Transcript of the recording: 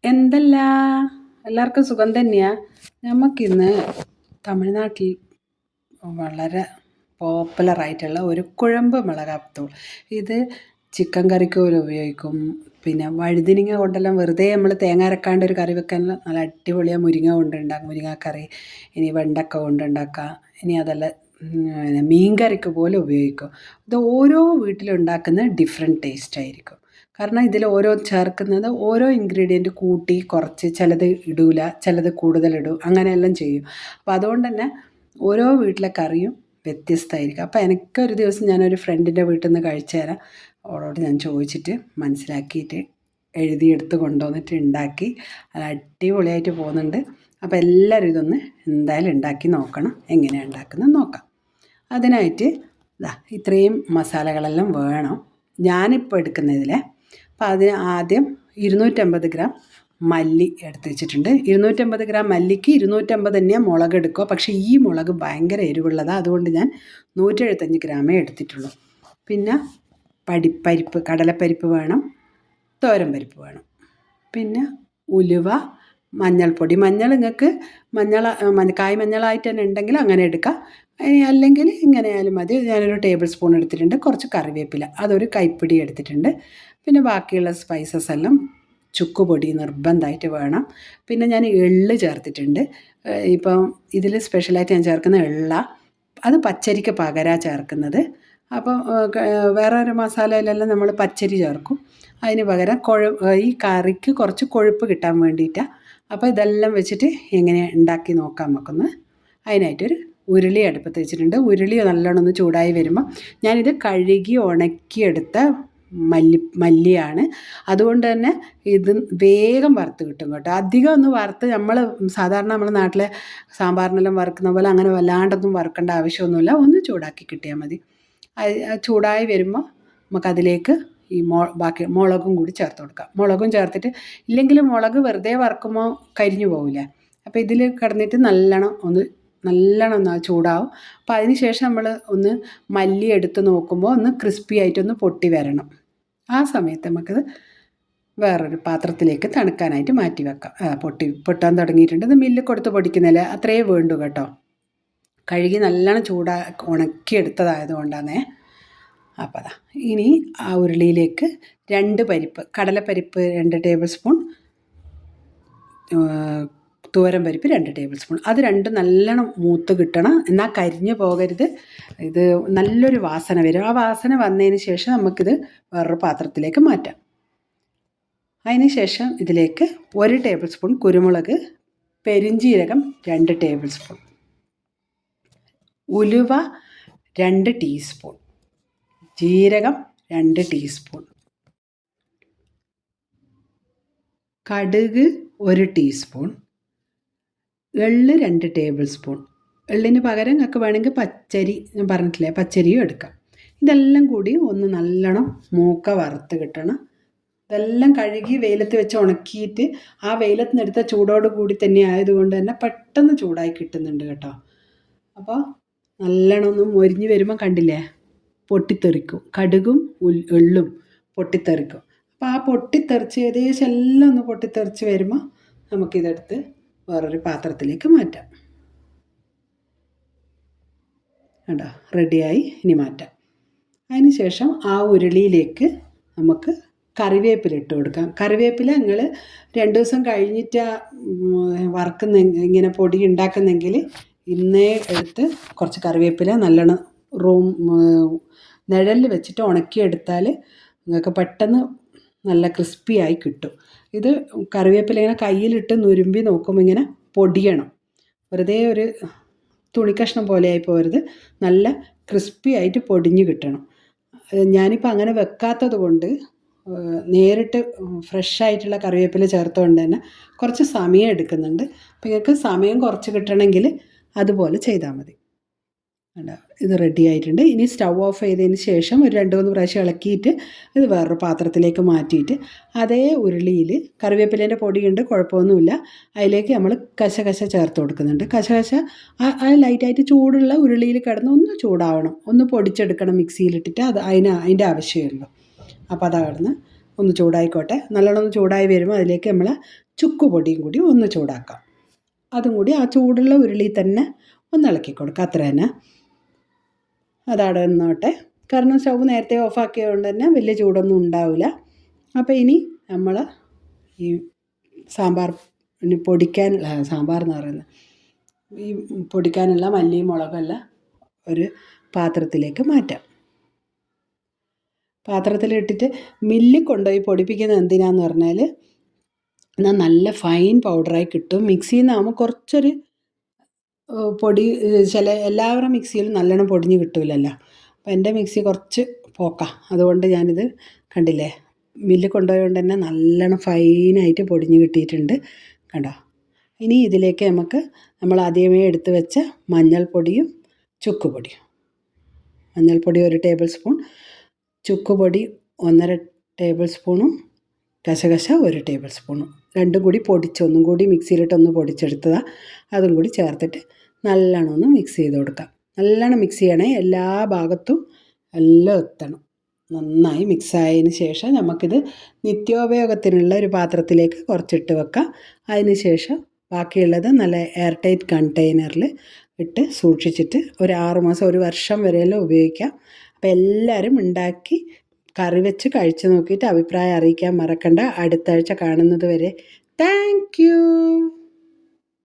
എന്തല്ല എല്ലാവർക്കും സുഖം തന്നെയാ. നമുക്കിന്ന് തമിഴ്നാട്ടിൽ വളരെ പോപ്പുലറായിട്ടുള്ള ഒരു കുഴമ്പ് മിളകാത്തൂൾ. ഇത് ചിക്കൻ കറിക്ക് പോലെ ഉപയോഗിക്കും. പിന്നെ വഴുതിനിങ്ങ കൊണ്ടെല്ലാം വെറുതെ നമ്മൾ തേങ്ങ അരക്കാണ്ട് ഒരു കറി വെക്കാൻ നല്ല അടിപൊളിയാണ്. മുരിങ്ങ കൊണ്ടുണ്ടാക്കാം, മുരിങ്ങക്കറി. ഇനി വെണ്ടക്ക കൊണ്ടുണ്ടാക്കാം. ഇനി അതല്ല മീൻ കറിക്ക് പോലെ ഉപയോഗിക്കും. ഇത് ഓരോ വീട്ടിലുണ്ടാക്കുന്ന ഡിഫറെൻറ്റ് ടേസ്റ്റ് ആയിരിക്കും. കാരണം ഇതിൽ ഓരോ ചേർക്കുന്നത് ഓരോ ഇൻഗ്രീഡിയൻറ്റ് കൂട്ടി കുറച്ച്, ചിലത് ഇടൂല, ചിലത് കൂടുതലിടും, അങ്ങനെയെല്ലാം ചെയ്യും. അപ്പോൾ അതുകൊണ്ട് തന്നെ ഓരോ വീട്ടിലെ കറിയും വ്യത്യസ്തമായിരിക്കും. അപ്പോൾ എനിക്കൊരു ദിവസം ഞാനൊരു ഫ്രണ്ടിൻ്റെ വീട്ടിൽ നിന്ന് കഴിച്ചു തരാം. അവളോട് ഞാൻ ചോദിച്ചിട്ട് മനസ്സിലാക്കിയിട്ട് എഴുതിയെടുത്ത് കൊണ്ടുവന്നിട്ട് ഉണ്ടാക്കി. അത് അടിപൊളിയായിട്ട് പോകുന്നുണ്ട്. അപ്പോൾ എല്ലാവരും ഇതൊന്ന് എന്തായാലും ഉണ്ടാക്കി നോക്കണം. എങ്ങനെയാണ് ഉണ്ടാക്കുന്നത് നോക്കാം. അതിനായിട്ട് ഇത്രയും മസാലകളെല്ലാം വേണം. ഞാനിപ്പോൾ എടുക്കുന്നതിൽ അപ്പോൾ അതിന് ആദ്യം 250 ഗ്രാം മല്ലി എടുത്ത് വെച്ചിട്ടുണ്ട്. 250 ഗ്രാം മല്ലിക്ക് 250 തന്നെയാണ് മുളക് എടുക്കുക. പക്ഷേ ഈ മുളക് ഭയങ്കര എരിവുള്ളതാണ്. അതുകൊണ്ട് ഞാൻ 175 ഗ്രാമേ എടുത്തിട്ടുള്ളൂ. പിന്നെ പരിപ്പ്, കടലപ്പരിപ്പ് വേണം, തോരൻ പരിപ്പ് വേണം. പിന്നെ ഉലുവ, മഞ്ഞൾപ്പൊടി. മഞ്ഞൾ നിങ്ങൾക്ക് കായ് മഞ്ഞളായിട്ട് തന്നെ ഉണ്ടെങ്കിൽ അങ്ങനെ എടുക്കാം. അല്ലെങ്കിൽ ഇങ്ങനെയായാലും മതി. ഞാനൊരു ടേബിൾ സ്പൂൺ എടുത്തിട്ടുണ്ട്. കുറച്ച് കറിവേപ്പില, അതൊരു കൈപ്പിടി എടുത്തിട്ടുണ്ട്. പിന്നെ ബാക്കിയുള്ള സ്പൈസസ് എല്ലാം ചുക്കുപൊടി നിർബന്ധമായിട്ട് വേണം. പിന്നെ ഞാൻ എള്ള് ചേർത്തിട്ടുണ്ട്. ഇപ്പം ഇതിൽ സ്പെഷ്യലായിട്ട് ഞാൻ ചേർക്കുന്ന എള്ള, അത് പച്ചരിക്ക് പകരമാണ് ചേർക്കുന്നത്. അപ്പോൾ വേറൊരു മസാലയിലെല്ലാം നമ്മൾ പച്ചരി ചേർക്കും. അതിന് പകരം ഈ കറിക്ക് കുറച്ച് കൊഴുപ്പ് കിട്ടാൻ വേണ്ടിയിട്ടാണ്. അപ്പോൾ ഇതെല്ലാം വെച്ചിട്ട് എങ്ങനെ ഉണ്ടാക്കി നോക്കാം നമുക്കൊന്ന്. അതിനായിട്ടൊരു ഉരുളി അടുപ്പത്ത് വെച്ചിട്ടുണ്ട്. ഉരുളി നല്ലോണം ഒന്ന് ചൂടായി വരുമ്പോൾ ഞാനിത് കഴുകി ഉണക്കിയെടുത്ത മല്ലിയാണ്. അതുകൊണ്ട് തന്നെ ഇത് വേഗം വറുത്ത് കിട്ടും കേട്ടോ. അധികം ഒന്ന് വറുത്ത് സാധാരണ നമ്മുടെ നാട്ടിലെ സാമ്പാറിനെല്ലാം വറുക്കുന്ന പോലെ അങ്ങനെ വല്ലാണ്ടൊന്നും വറുക്കേണ്ട ആവശ്യമൊന്നുമില്ല. ഒന്ന് ചൂടാക്കി കിട്ടിയാൽ മതി. ചൂടായി വരുമ്പോൾ നമുക്കതിലേക്ക് ഈ ബാക്കി മുളകും കൂടി ചേർത്ത് കൊടുക്കാം. മുളകും ചേർത്തിട്ട്, ഇല്ലെങ്കിൽ മുളക് വെറുതെ വറുക്കുമ്പോൾ കരിഞ്ഞു പോവില്ല. അപ്പോൾ ഇതിൽ കിടന്നിട്ട് നല്ലോണം ഒന്ന് ചൂടാവും. അപ്പോൾ അതിന് ശേഷം നമ്മൾ ഒന്ന് മല്ലി എടുത്ത് നോക്കുമ്പോൾ ഒന്ന് ക്രിസ്പി ആയിട്ടൊന്ന് പൊട്ടി വരണം. ആ സമയത്ത് നമുക്കത് വേറൊരു പാത്രത്തിലേക്ക് തണുക്കാനായിട്ട് മാറ്റി വെക്കാം. പൊട്ടാൻ തുടങ്ങിയിട്ടുണ്ട്. ഇത് മില്ലിൽ കൊടുത്ത് പൊടിക്കുന്നില്ല, അത്രയേ വേണ്ടൂ കേട്ടോ. കഴുകി നല്ലോണം ഉണക്കിയെടുത്തതായതുകൊണ്ടാണേ. അപ്പോൾ ഇനി ആ ഉരുളിയിലേക്ക് 2 പരിപ്പ്, കടലപ്പരിപ്പ് 2 ടേബിൾ സ്പൂൺ, തുവരം പരിപ്പ് 2 ടേബിൾ സ്പൂൺ. അത് രണ്ടും നല്ലോണം മൂത്ത് കിട്ടണം, എന്നാൽ കരിഞ്ഞു പോകരുത്. ഇത് നല്ലൊരു വാസന വരും. ആ വാസന വന്നതിന് ശേഷം നമുക്കിത് വേറൊരു പാത്രത്തിലേക്ക് മാറ്റാം. അതിന് ശേഷം ഇതിലേക്ക് 1 ടേബിൾ സ്പൂൺ കുരുമുളക്, പെരുംജീരകം 2 ടേബിൾ സ്പൂൺ, ഉലുവ 2 ടീസ്പൂൺ, ജീരകം 2 ടീസ്പൂൺ, കടുക് 1 ടീസ്പൂൺ, എള്ള് 2 ടേബിൾ സ്പൂൺ. എള്ളിന് പകരം നിങ്ങൾക്ക് വേണമെങ്കിൽ പച്ചരി, ഞാൻ പറഞ്ഞിട്ടില്ലേ, പച്ചരിയും എടുക്കാം. ഇതെല്ലാം കൂടി ഒന്ന് നല്ലോണം മൂക്ക വറുത്ത് കിട്ടണം. ഇതെല്ലാം കഴുകി വെയിലത്ത് വെച്ച് ഉണക്കിയിട്ട് ആ വെയിലത്ത് നിന്ന് എടുത്ത ചൂടോട് കൂടി തന്നെ ആയതുകൊണ്ട് തന്നെ പെട്ടെന്ന് ചൂടായി കിട്ടുന്നുണ്ട് കേട്ടോ. അപ്പോൾ നല്ലോണം ഒന്ന് മൊരിഞ്ഞ് വരുമ്പോൾ കണ്ടില്ലേ, പൊട്ടിത്തെറിക്കും. കടുകും എള്ളും പൊട്ടിത്തെറിക്കും. അപ്പോൾ ആ പൊട്ടിത്തെറിച്ച് ഏകദേശം എല്ലാം ഒന്ന് പൊട്ടിത്തെറിച്ച് വരുമ്പോൾ നമുക്കിതെടുത്ത് വേറൊരു പാത്രത്തിലേക്ക് മാറ്റാം. കേട്ടോ, റെഡിയായി. ഇനി മാറ്റാം. അതിന് ശേഷം ആ ഉരുളിയിലേക്ക് നമുക്ക് കറിവേപ്പില ഇട്ട് കൊടുക്കാം. കറിവേപ്പില നിങ്ങൾ 2 ദിവസം കഴിഞ്ഞിട്ട് ഇങ്ങനെ പൊടി ഉണ്ടാക്കുന്നെങ്കിൽ ഇന്നേ എടുത്ത് കുറച്ച് കറിവേപ്പില നല്ലോണം നിഴലിൽ വെച്ചിട്ട് ഉണക്കിയെടുത്താൽ നിങ്ങൾക്ക് പെട്ടെന്ന് നല്ല ക്രിസ്പി ആയി കിട്ടും. ഇത് കറിവേപ്പില ഇങ്ങനെ കയ്യിലിട്ട് നുരുമ്പി നോക്കുമ്പോൾ ഇങ്ങനെ പൊടിയണം. വെറുതെ ഒരു തുണിക്കഷ്ണം പോലെ ആയി പോകരുത്, നല്ല ക്രിസ്പി ആയിട്ട് പൊടിഞ്ഞ് കിട്ടണം. ഞാനിപ്പോൾ അങ്ങനെ വെക്കാത്തത് കൊണ്ട് നേരിട്ട് ഫ്രഷായിട്ടുള്ള കറിവേപ്പില ചേർത്തുകൊണ്ട് തന്നെ കുറച്ച് സമയം എടുക്കുന്നുണ്ട്. അപ്പോൾ നിങ്ങൾക്ക് സമയം കുറച്ച് കിട്ടണമെങ്കിൽ അതുപോലെ ചെയ്താൽ മതി. ഇത് റെഡി ആയിട്ടുണ്ട്. ഇനി സ്റ്റൗ ഓഫ് ചെയ്തതിന് ശേഷം ഒരു 2-3 പ്രാവശ്യം ഇളക്കിയിട്ട് ഇത് വേറൊരു പാത്രത്തിലേക്ക് മാറ്റിയിട്ട് അതേ ഉരുളിയിൽ കറിവേപ്പിലേൻ്റെ പൊടിയുണ്ട്, കുഴപ്പമൊന്നുമില്ല. അതിലേക്ക് നമ്മൾ കശകശ ചേർത്ത് കൊടുക്കുന്നുണ്ട്. കശകശ ആ ലൈറ്റായിട്ട് ചൂടുള്ള ഉരുളിയിൽ കിടന്ന് ഒന്ന് ചൂടാവണം, ഒന്ന് പൊടിച്ചെടുക്കണം മിക്സിയിലിട്ടിട്ട്. അതിൻ്റെ ആവശ്യമേ ഉള്ളൂ. അപ്പോൾ അത് കിടന്ന് ഒന്ന് ചൂടായിക്കോട്ടെ. നല്ലോണം ഒന്ന് ചൂടായി വരുമ്പോൾ അതിലേക്ക് നമ്മൾ ചുക്കുപൊടിയും കൂടി ഒന്ന് ചൂടാക്കാം. അതും കൂടി ആ ചൂടുള്ള ഉരുളി തന്നെ ഒന്ന് ഇളക്കി കൊടുക്കുക. അത്ര തന്നെ. അതവിടെ നിന്നോട്ടെ. കാരണം സ്റ്റൗ നേരത്തെ ഓഫാക്കിയതുകൊണ്ട് തന്നെ വലിയ ചൂടൊന്നും ഉണ്ടാവില്ല. അപ്പോൾ ഇനി നമ്മൾ ഈ സാമ്പാർ പൊടിക്കാനുള്ള സാമ്പാർ എന്ന് പറയുന്നത് ഈ പൊടിക്കാനുള്ള മല്ലിയും മുളകെല്ലാം ഒരു പാത്രത്തിലേക്ക് മാറ്റാം. പാത്രത്തിലിട്ടിട്ട് മില്ലിൽ കൊണ്ടുപോയി പൊടിപ്പിക്കുന്നത് എന്തിനാന്ന് പറഞ്ഞാൽ എന്നാൽ നല്ല ഫൈൻ പൗഡറായി കിട്ടും. മിക്സിയിൽ നിന്നാകുമ്പോൾ കുറച്ചൊരു പൊടി എല്ലാവരുടെ മിക്സിയിലും നല്ലോണം പൊടിഞ്ഞ് കിട്ടില്ലല്ലോ. അപ്പോൾ എൻ്റെ മിക്സി കുറച്ച് പോക്കാം. അതുകൊണ്ട് ഞാനിത് കണ്ടില്ലേ, മില്ലിൽ കൊണ്ടുപോയതുകൊണ്ട് തന്നെ നല്ലോണം ഫൈനായിട്ട് പൊടിഞ്ഞ് കിട്ടിയിട്ടുണ്ട്. കണ്ടോ? ഇനി ഇതിലേക്ക് നമ്മൾ ആദ്യമേ എടുത്ത് വെച്ച മഞ്ഞൾപ്പൊടിയും ചുക്കുപൊടിയും, മഞ്ഞൾപ്പൊടി 1 ടേബിൾ സ്പൂൺ, ചുക്കുപൊടി 1.5 ടേബിൾ സ്പൂണും, കശകശ 1 ടേബിൾ സ്പൂണും, രണ്ടും കൂടി ഒന്നും കൂടി മിക്സിയിലിട്ടൊന്ന് പൊടിച്ചെടുത്തതാണ്. അതും കൂടി ചേർത്തിട്ട് നല്ലോണം ഒന്ന് മിക്സ് ചെയ്ത് കൊടുക്കാം. നല്ലോണം മിക്സ് ചെയ്യണേ, എല്ലാ ഭാഗത്തും എല്ലാം എത്തണം. നന്നായി മിക്സായതിന് ശേഷം നമുക്കിത് നിത്യോപയോഗത്തിനുള്ള ഒരു പാത്രത്തിലേക്ക് കുറച്ചിട്ട് വെക്കാം. അതിന് ശേഷം ബാക്കിയുള്ളത് നല്ല എയർ ടൈറ്റ് കണ്ടെയ്നറിൽ ഇട്ട് സൂക്ഷിച്ചിട്ട് ഒരു 6 മാസം 1 വർഷം വരെയെല്ലാം ഉപയോഗിക്കാം. അപ്പോൾ എല്ലാവരും ഉണ്ടാക്കി കറി വെച്ച് കഴിച്ച് നോക്കിയിട്ട് അഭിപ്രായം അറിയിക്കാൻ മറക്കണ്ട. അടുത്ത ആഴ്ച കാണുന്നത് വരെ താങ്ക് യു.